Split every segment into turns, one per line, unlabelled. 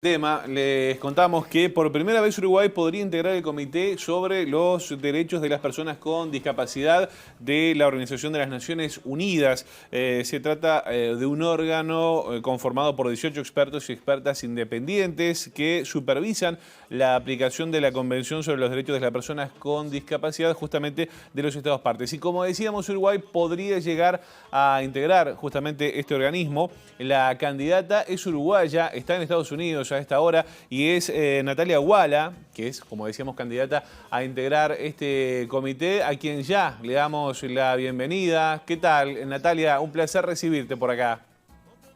Tema, les contamos que por primera vez Uruguay podría integrar el Comité sobre los Derechos de las Personas con Discapacidad de la Organización de las Naciones Unidas. Se trata de un órgano conformado por 18 expertos y expertas independientes que supervisan la aplicación de la Convención sobre los Derechos de las Personas con Discapacidad justamente de los Estados partes. Y como decíamos, Uruguay podría llegar a integrar justamente este organismo. La candidata es uruguaya, está en Estados Unidos a esta hora y es Natalia Wala, que es, como decíamos, candidata a integrar este comité, a quien ya le damos la bienvenida. ¿Qué tal, Natalia? Un placer recibirte por acá.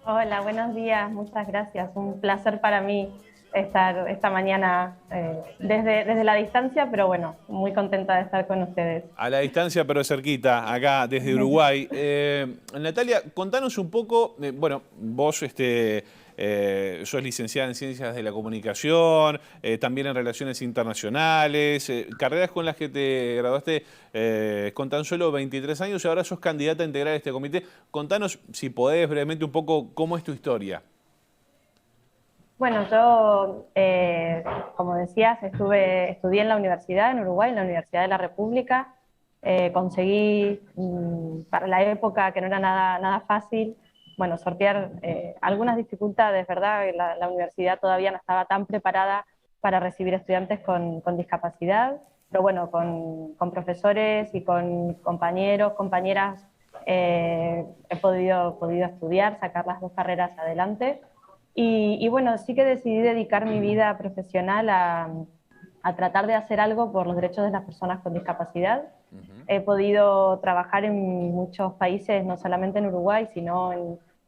Hola, buenos días, muchas gracias. Un placer para mí estar esta mañana desde la distancia, pero bueno, muy contenta de estar con ustedes.
A la distancia, pero cerquita, acá desde Uruguay. Natalia, contanos un poco, bueno, vos sos licenciada en Ciencias de la Comunicación, también en Relaciones Internacionales, carreras con las que te graduaste con tan solo 23 años y ahora sos candidata a integrar este comité. Contanos, si podés, brevemente un poco cómo es tu historia.
Bueno, yo, como decías, estudié en la universidad, en Uruguay, en la Universidad de la República. Conseguí, para la época que no era nada fácil, bueno, sortear algunas dificultades, ¿verdad? La universidad todavía no estaba tan preparada para recibir estudiantes con discapacidad, pero bueno, con profesores y con compañeros, compañeras, he podido estudiar, sacar las dos carreras adelante. Y bueno, sí que decidí dedicar mi vida profesional a tratar de hacer algo por los derechos de las personas con discapacidad. He podido trabajar en muchos países, no solamente en Uruguay, sino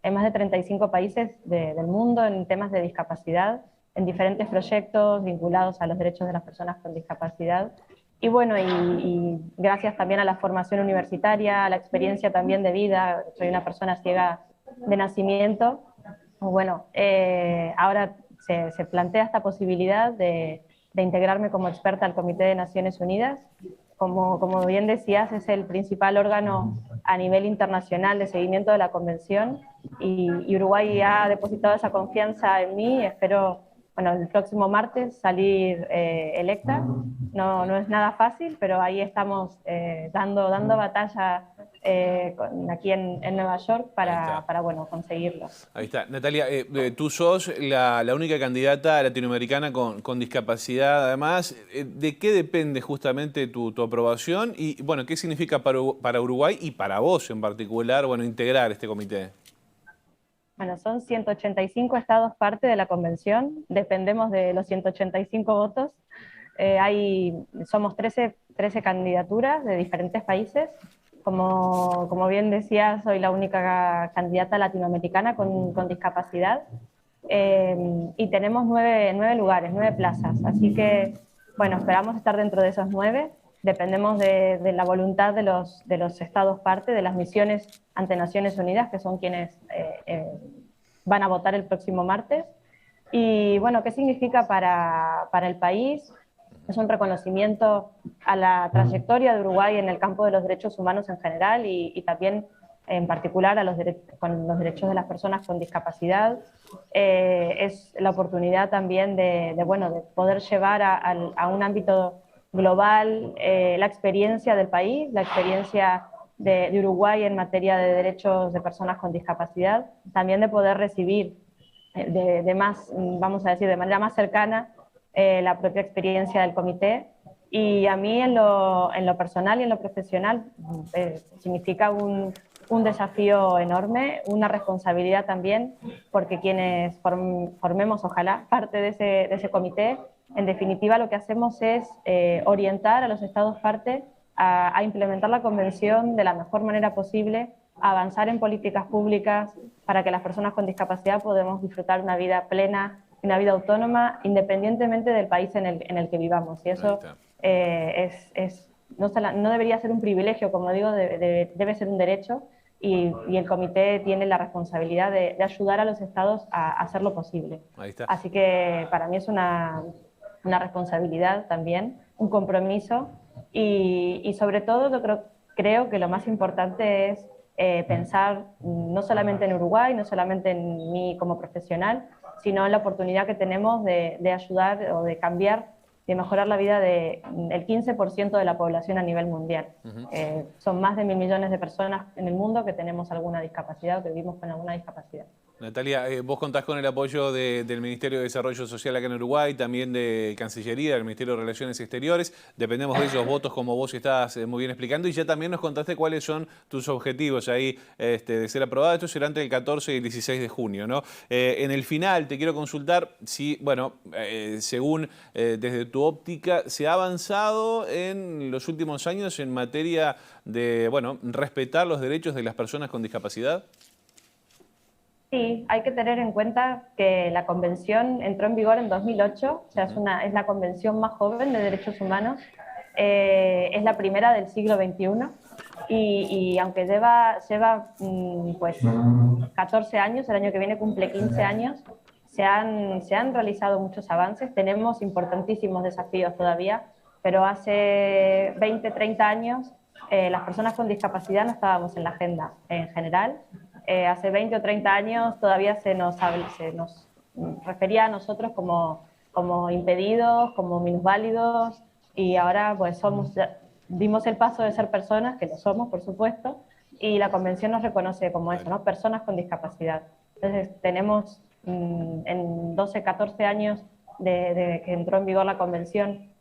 en más de 35 países del mundo en temas de discapacidad, en diferentes proyectos vinculados a los derechos de las personas con discapacidad. Y bueno, y gracias también a la formación universitaria, a la experiencia también de vida, soy una persona ciega de nacimiento. Bueno, ahora se plantea esta posibilidad de integrarme como experta al Comité de Naciones Unidas. Como bien decías, es el principal órgano a nivel internacional de seguimiento de la Convención y Uruguay ha depositado esa confianza en mí. Espero, bueno, el próximo martes salir electa. No es nada fácil, pero ahí estamos dando batalla aquí en Nueva York
Ahí está.
para bueno, conseguirlo.
Ahí está. Natalia, tú sos la única candidata latinoamericana con discapacidad. Además, ¿de qué depende justamente tu aprobación? Y, bueno, ¿qué significa para Uruguay y para vos en particular, bueno, integrar este comité?
Bueno, son 185 estados parte de la convención, dependemos de los 185 votos. Somos 13 candidaturas de diferentes países. Como bien decía, soy la única candidata latinoamericana con discapacidad. Y tenemos nueve lugares, 9 plazas. Así que, bueno, esperamos estar dentro de esos 9. Dependemos de la voluntad de los estados parte, de las misiones ante Naciones Unidas, que son quienes van a votar el próximo martes. Y bueno, ¿qué significa para el país? Es un reconocimiento a la trayectoria de Uruguay en el campo de los derechos humanos en general y también en particular con los derechos de las personas con discapacidad. Es la oportunidad también bueno, de poder llevar a un ámbito global la experiencia del país, la experiencia de Uruguay en materia de derechos de personas con discapacidad, también de poder recibir de más, vamos a decir, de manera más cercana la propia experiencia del comité. Y a mí en lo personal y en lo profesional significa un desafío enorme, una responsabilidad también, porque quienes formemos, ojalá, parte de ese comité, en definitiva lo que hacemos es orientar a los estados parte a implementar la convención de la mejor manera posible, a avanzar en políticas públicas para que las personas con discapacidad podamos disfrutar una vida plena, una vida autónoma, independientemente del país en el que vivamos. Y
Ahí
eso
está.
no debería ser un privilegio, como digo, debe ser un derecho. Y el comité tiene la responsabilidad de ayudar a los estados a hacer lo posible.
Ahí está.
Así que para mí es una responsabilidad también, un compromiso y sobre todo yo creo que lo más importante es pensar no solamente en Uruguay, no solamente en mí como profesional, sino en la oportunidad que tenemos de ayudar o de cambiar, de mejorar la vida del 15% de la población a nivel mundial. Son más de 1.000 millones de personas en el mundo que tenemos alguna discapacidad o que vivimos con alguna discapacidad.
Natalia, vos contás con el apoyo del Ministerio de Desarrollo Social acá en Uruguay, también de Cancillería, del Ministerio de Relaciones Exteriores. Dependemos de esos votos, como vos estás muy bien explicando, y ya también nos contaste cuáles son tus objetivos ahí de ser aprobado. Esto será entre el 14 y el 16 de junio, ¿no? En el final te quiero consultar si, bueno, según desde tu óptica, ¿se ha avanzado en los últimos años en materia de, bueno, respetar los derechos de las personas con discapacidad?
Sí, hay que tener en cuenta que la convención entró en vigor en 2008, o sea, es la convención más joven de derechos humanos, es la primera del siglo XXI y aunque lleva pues 14 años, el año que viene cumple 15 años, se han realizado muchos avances, tenemos importantísimos desafíos todavía, pero hace 20, 30 años las personas con discapacidad no estábamos en la agenda en general. Hace 20 o 30 años todavía se nos refería a nosotros como impedidos, como minusválidos, y ahora pues dimos el paso de ser personas, que lo somos por supuesto, y la convención nos reconoce como eso, ¿no? Personas con discapacidad. Entonces tenemos en 12, 14 años de que entró en vigor la convención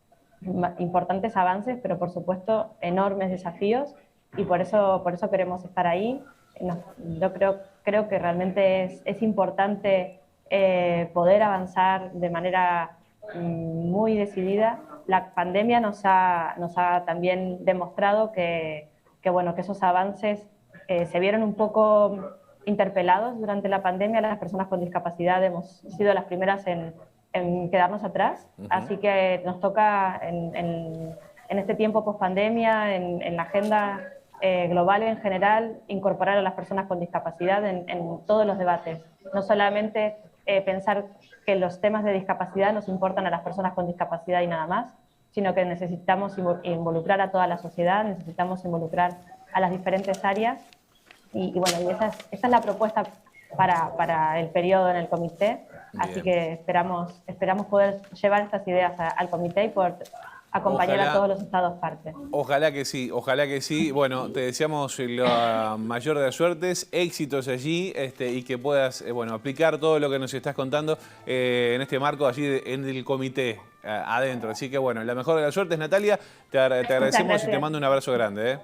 importantes avances, pero por supuesto enormes desafíos, y por eso queremos estar ahí. Yo creo que realmente es importante poder avanzar de manera muy decidida. La pandemia nos ha también demostrado que esos avances se vieron un poco interpelados durante la pandemia. Las personas con discapacidad hemos sido las primeras en quedarnos atrás, así que nos toca en este tiempo post-pandemia, en la agenda global en general, incorporar a las personas con discapacidad en todos los debates. No solamente pensar que los temas de discapacidad nos importan a las personas con discapacidad y nada más, sino que necesitamos involucrar a toda la sociedad, necesitamos involucrar a las diferentes áreas. Y bueno, esa es la propuesta para el periodo en el comité. Bien. Así que esperamos poder llevar estas ideas al comité y poder acompañar a todos los estados partes.
Ojalá que sí, ojalá que sí. Bueno, te deseamos la mayor de las suertes, éxitos allí y que puedas aplicar todo lo que nos estás contando en este marco allí en el comité adentro. Así que bueno, la mejor de las suertes, Natalia. Te agradecemos y te mando un abrazo grande.